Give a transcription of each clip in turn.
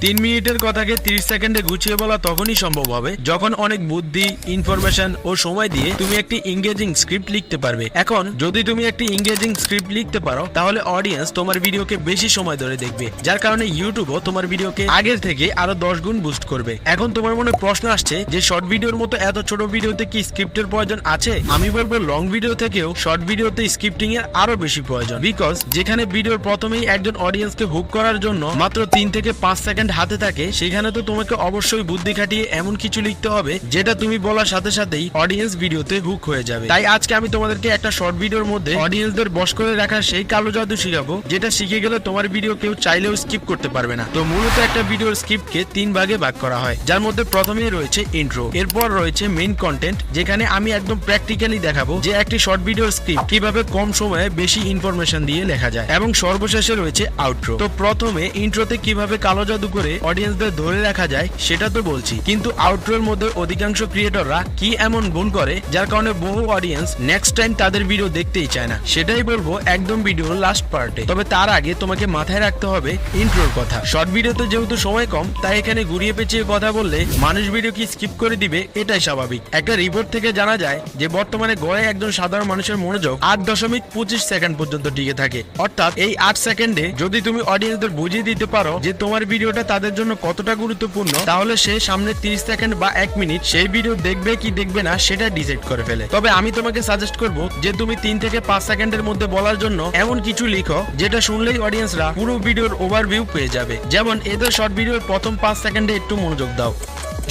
3 মিনিটের কথাকে 30 সেকেন্ডে গুছিয়ে বলা তখনই সম্ভব হবে যখন অনেক বুদ্ধি, ইনফরমেশন ও সময় দিয়ে তুমি একটি এঙ্গেজিং স্ক্রিপ্ট লিখতে পারবে। এখন যদি তুমি একটি এঙ্গেজিং স্ক্রিপ্ট লিখতে পারো তাহলে অডিয়েন্স তোমার ভিডিওকে বেশি সময় ধরে দেখবে, যার কারণে ইউটিউবও তোমার ভিডিওকে আগের থেকে আরো 10 গুণ বুস্ট করবে। এখন তোমার মনে প্রশ্ন আসছে যে শর্ট ভিডিওর মতো এত ছোট ভিডিওতে কি স্ক্রিপ্টের প্রয়োজন আছে? আমি বলবো লং ভিডিও থেকেও শর্ট ভিডিওতে স্ক্রিপ্টিং এর আরো বেশি প্রয়োজন, বিকজ যেখানে ভিডিওর প্রথমেই একজন অডিয়েন্সকে হুক করার জন্য মাত্র 3 থেকে 5 সেকেন্ড হাতে থাকে, সেখানে তো তোমাকে অবশ্যই বুদ্ধি খাটিয়ে এমন কিছু লিখতে হবে যেটা তুমি বলার সাথে সাথেই অডিয়েন্স ভিডিওতে হুক হয়ে যাবে। তাই আজকে আমি তোমাদেরকে একটা শর্ট ভিডিওর মধ্যে অডিয়েন্সদের বশ করে রাখা সেই কালো জাদু শিখাবো, যেটা শিখে গেলে তোমার ভিডিও কেউ চাইলেও স্কিপ করতে পারবে না। তো মূলত একটা ভিডিওর স্ক্রিপ্টকে 3 ভাগে ভাগ করা হয়, যার মধ্যে প্রথমেই রয়েছে ইন্ট্রো, এরপর রয়েছে মেইন কন্টেন্ট, যেখানে আমি একদম প্র্যাকটিক্যালি দেখাবো যে একটি শর্ট ভিডিওর স্ক্রিপ্ট কিভাবে কম সময়ে বেশি ইনফরমেশন দিয়ে লেখা যায়, এবং সর্বশেষে রয়েছে আউটরো। তো প্রথমে ইন্ট্রোতে কিভাবে কালো জাদু করে অডিয়েন্সদের ধরে রাখা যায় সেটা তো বলছি, কিন্তু আউটরোর মধ্যে অধিকাংশ ক্রিয়েটররা কি এমন গুণ করে যার কারণে বহু অডিয়েন্স নেক্সট টাইম তাদের ভিডিও দেখতেই চায় না, সেটাই বলবো একদম ভিডিওর লাস্ট পার্টে। তবে তার আগে তোমাকে মাথায় রাখতে হবে ইন্ট্রোর কথা। শর্ট ভিডিওতে যেহেতু সময় কম, তাই এখানে ঘুরিয়ে পেঁচিয়ে কথা বললে মানুষ ভিডিও কি স্কিপ করে দিবে, এটাই স্বাভাবিক। একটা রিপোর্ট থেকে জানা যায় যে বর্তমানে গড়ে একজন সাধারণ মানুষের মনোযোগ 8.25 সেকেন্ড পর্যন্ত টিকে থাকে। অর্থাৎ এই 8 সেকেন্ডে যদি তুমি অডিয়েন্সদের বুঝিয়ে দিতে পারো যে তোমার ভিডিওটা তাদের জন্য কতটা গুরুত্বপূর্ণ, তাহলে সে সামনে 30 সেকেন্ড বা 1 মিনিট সেই ভিডিও দেখবে কি দেখবে না সেটা ডিসাইড করে ফেলে। তবে আমি তোমাকে সাজেস্ট করব যে তুমি 3 থেকে 5 সেকেন্ডের মধ্যে বলার জন্য এমন কিছু লিখো যেটা শুনলেই অডিয়েন্সরা পুরো ভিডিওর ওভারভিউ পেয়ে যাবে। যেমন এদের শর্ট ভিডিওর প্রথম 5 সেকেন্ডে একটু মনোযোগ দাও।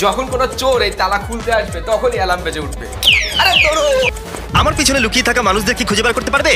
যখন কোনো চোর এই তালা খুলতে আসবে তখনই অ্যালার্ম বেজে উঠবে। আরে তোরো আমার পিছনে লুকিয়ে থাকা মানুষদের কি খুঁজে বার করতে পারবে?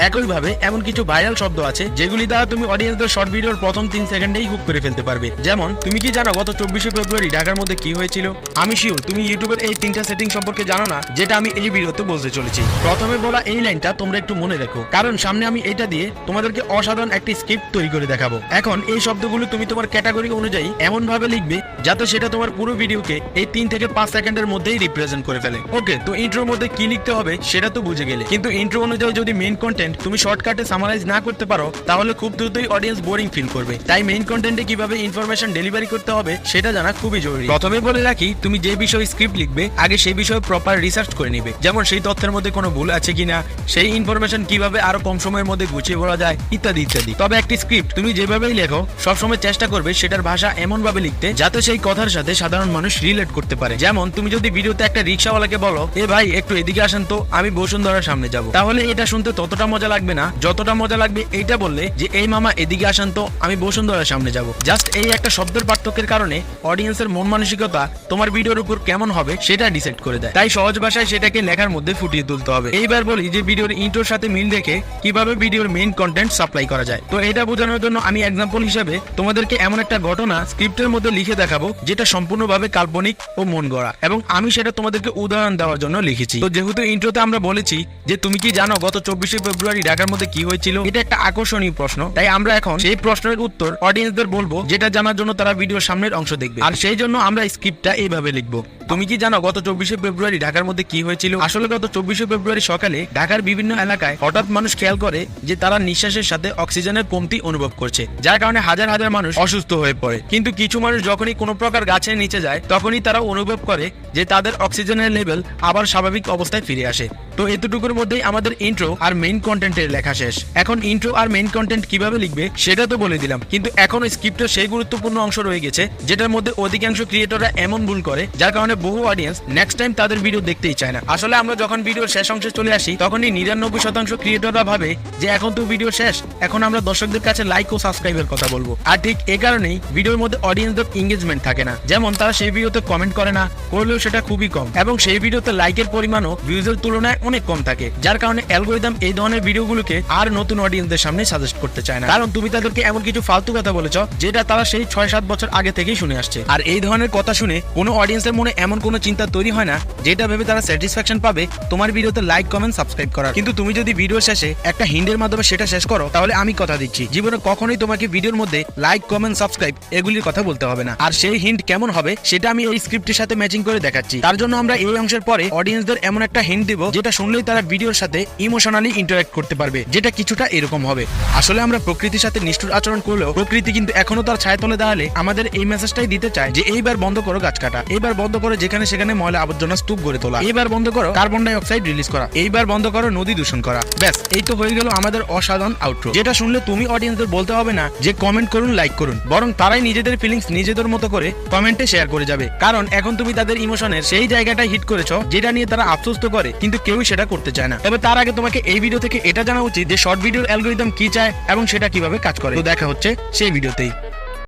একইভাবে এমন কিছু ভাইরাল শব্দ আছে যেগুলি দ্বারা তুমি অডিয়েন্সদের শর্ট ভিডিওর প্রথম 3 সেকেন্ডেই হুক করে ফেলতে পারবে। যেমন তুমি কি জানো গত 24শে ফেব্রুয়ারি ঢাকার মধ্যে কি হয়েছিল? আমি শিওর তুমি ইউটিউবের এই 3টা সেটিং সম্পর্কে জানো না, যেটা আমি এই ভিডিওতে বলতে চলেছি। প্রথমে বলা এই লাইনটা তোমরা একটু মনে রাখো, কারণ সামনে আমি এটা দিয়ে তোমাদেরকে অসাধারণ একটি স্ক্রিপ্ট তৈরি করে দেখাবো। এখন এই শব্দগুলো তুমি তোমার ক্যাটাগরি অনুযায়ী এমন ভাবে লিখবে যাতে সেটা তোমার পুরো ভিডিওকে এই 3 থেকে 5 সেকেন্ডের মধ্যেই রিপ্রেজেন্ট করে ফেলে। ওকে, তো ইন্ট্রোর মধ্যে কি লিখতে হবে সেটা তো বুঝে গেলে, কিন্তু ইন্ট্রো অনুযায়ী যদি মেইন কন্টেন্ট তুমি শর্টকাটে সামারাইজ না করতে পারো তাহলে খুব দ্রুতই অডিয়েন্স বোরিং ফিল করবে। তাই মেইন কন্টেন্টে কিভাবে ইনফরমেশন ডেলিভারি করতে হবে সেটা জানা খুবই জরুরি। প্রথমে বলে রাখি, তুমি যে বিষয়ে স্ক্রিপ্ট লিখবে আগে সেই বিষয়ে প্রপার রিসার্চ করে নিবে, যেমন সেই তথ্যের মধ্যে কোনো ভুল আছে কিনা, সেই ইনফরমেশন কিভাবে আরো কম সময়ের মধ্যে গুছিয়ে বলা যায়, ইত্যাদি ইত্যাদি। তবে একটি স্ক্রিপ্ট তুমি যেভাবেই লেখো সবসময় চেষ্টা করবে সেটার ভাষা এমন ভাবে লিখতে যাতে সেই কথার সাথে সাধারণ মানুষ রিলেট করতে পারে। যেমন তুমি যদি ভিডিওতে একটা রিক্সাওয়ালাকে বলো, এ ভাই একটু এদিকে আসেন তো, আমি বসুন্ধরার সামনে যাব, তাহলে এটা শুনতে ততটা মজা লাগবে না যতটা মজা লাগবে এইটা বললে যে এই মামা এদিকে আসেন তো, আমি বসুন্ধরার সামনে যাব। জাস্ট এই একটা শব্দের পার্থক্যের কারণে অডিয়েন্সের মন মানসিকতা তোমার ভিডিওর উপর কেমন হবে সেটা ডিসাইড করে দেয়। তাই সহজ ভাষায় সেটাকে লেখার মধ্যে ফুটিয়ে তুলতে হবে। এইবার বলি যে ভিডিওর ইন্ট্রোর সাথে মিল রেখে কিভাবে ভিডিওর মেইন কন্টেন্ট সাপ্লাই করা যায়। তো এটা বোঝানোর জন্য আমি এক্সাম্পল হিসেবে তোমাদেরকে এমন একটা ঘটনা স্ক্রিপ্টের মধ্যে লিখে দেখাবো যেটা সম্পূর্ণভাবে কাল্পনিক ও মন গড়া, এবং আমি সেটা তোমাদেরকে উদাহরণ দেওয়ার জন্য লিখেছি। তো যেহেতু ইন্ট্রোতে আমরা বলেছি যে তুমি কি জানো গত 24শে ফেব্রুয়ারি ঢাকার মধ্যে কি হয়েছিল, এটা একটা আকর্ষণীয় প্রশ্ন, তাই আমরা এখন সেই প্রশ্নের উত্তর অডিয়েন্সদের বলবো, যেটা জানার জন্য তারা ভিডিওর সামনের অংশ দেখবে। আর সেই জন্য আমরা স্ক্রিপ্টটা এইভাবে লিখবো। তুমি কি জানো গত 24শে ফেব্রুয়ারি ঢাকার মধ্যে কি হয়েছিল? আসলে গত 24শে ফেব্রুয়ারি সকালে ঢাকার বিভিন্ন এলাকায় হঠাৎ মানুষ খেয়াল করে যে তারা নিঃশ্বাসের সাথে অক্সিজেনের কমতি অনুভব করছে, যার কারণে হাজার হাজার মানুষ অসুস্থ হয়ে পড়ে। কিন্তু কিছু মানুষ যখনই কোনো প্রকার গাছের নিচে যায় তখনই তারা অনুভব করে যে তাদের অক্সিজেনের লেভেল আবার স্বাভাবিক অবস্থায় ফিরে আসে। তো এতটুকুর মধ্যেই আমাদের ইন্ট্রো আর মেইন কন্টেন্টের লেখা শেষ। এখন ইন্ট্রো আর মেইন কন্টেন্ট কিভাবে লিখবে সেটা তো বলে দিলাম, কিন্তু এখন স্ক্রিপ্টের সেই গুরুত্বপূর্ণ অংশ রয়ে গেছে যেটার মধ্যে অধিকাংশ ক্রিয়েটররা এমন ভুল করে যার কারণে বহু অডিয়েন্স নেক্সট টাইম তাদের ভিডিও দেখতেই চায় না। আসলে আমরা যখন ভিডিওর শেষ অংশে চলে আসি তখনই 99% ক্রিয়েটররা ভাবে যে এখন তো ভিডিও শেষ, এখন আমরা দর্শকদের কাছে লাইক ও সাবস্ক্রাইবের কথা বলবো। আর ঠিক এ কারণেই ভিডিওর মধ্যে অডিয়েন্সদের এঙ্গেজমেন্ট থাকে না। যেমন তারা সেই ভিডিওতে কমেন্ট করে না, করলেও সেটা খুবই কম, এবং সেই ভিডিওতে লাইকের পরিমাণও ভিউজের তুলনায় অনেক কম থাকে, যার কারণে অ্যালগরিদম এই ধরনের ভিডিওগুলোকে আর নতুন অডিয়েন্সদের সামনে সাজেস্ট করতে চায় না, কারণ তুমি তাদেরকে এমন কিছু ফালতু কথা বলেছ যেটা তারা সেই 6-7 বছর আগে থেকেই শুনে আসছে। আর এই ধরনের কথা শুনে কোনো অডিয়েন্সের মনে এমন কোনো চিন্তা তৈরি হয় না যেটা ভেবে তারা স্যাটিসফ্যাকশন পাবে তোমার ভিডিওতে লাইক, কমেন্ট, সাবস্ক্রাইব করার। কিন্তু তুমি যদি ভিডিও শেষে একটা হিন্টের মাধ্যমে সেটা শেষ করো, তাহলে আমি কথা দিচ্ছি জীবনে কখনোই তোমাকে ভিডিওর মধ্যে লাইক, কমেন্ট, সাবস্ক্রাইব এগুলির কথা বলতে হবে না। আর সেই হিন্ট কেমন হবে সেটা আমি এই স্ক্রিপ্টের সাথে ম্যাচিং করে দেখাচ্ছি। তার জন্য আমরা এই অংশের পরে অডিয়েন্সদের এমন একটা হিন্ট দিব যেটা শুনলেই তারা ভিডিওর সাথে ইমোশনালি ইন্টারঅ্যাক্ট করতে পারবে, যেটা কিছুটা এরকম হবে। আসলে আমরা প্রকৃতির সাথে নিষ্ঠুর আচরণ করলেও প্রকৃতি কিন্তু এখনো তার ছায়া তলে দাঁড়ালে আমাদের এই মেসেজটাই দিতে চায় যে এইবার বন্ধ করো গাছ কাটা, এইবার বন্ধ করো যেখানে সেখানে ময়লা আবর্জনা স্তূপ গড়ে তোলা, এইবার বন্ধ করো কার্বন ডাই অক্সাইড রিলিজ করা, এইবার বন্ধ করো নদী দূষণ করা। ব্যাস, এই তো হয়ে গেল আমাদের অসাধারণ আউটরো, যেটা শুনলে তুমি অডিয়েন্সদের বলতে হবে না যে কমেন্ট করুন, লাইক করুন, বরং তারাই নিজেদের ফিলিংস নিজেদের মতো করে কমেন্টে শেয়ার করে যাবে। কারণ এখন তুমি তাদের ইমোশনের সেই জায়গাটাই হিট করেছো যেটা নিয়ে তারা আফসোস তো করে, কিন্তু কেউই সেটা করতে চায় না। তবে তার আগে তোমাকে এই ভিডিও থেকে এটা জানা উচিত যে শর্ট ভিডিওর অ্যালগোরিদম কি চায় এবং সেটা কিভাবে কাজ করে। তো দেখা হচ্ছে সেই ভিডিওতেই।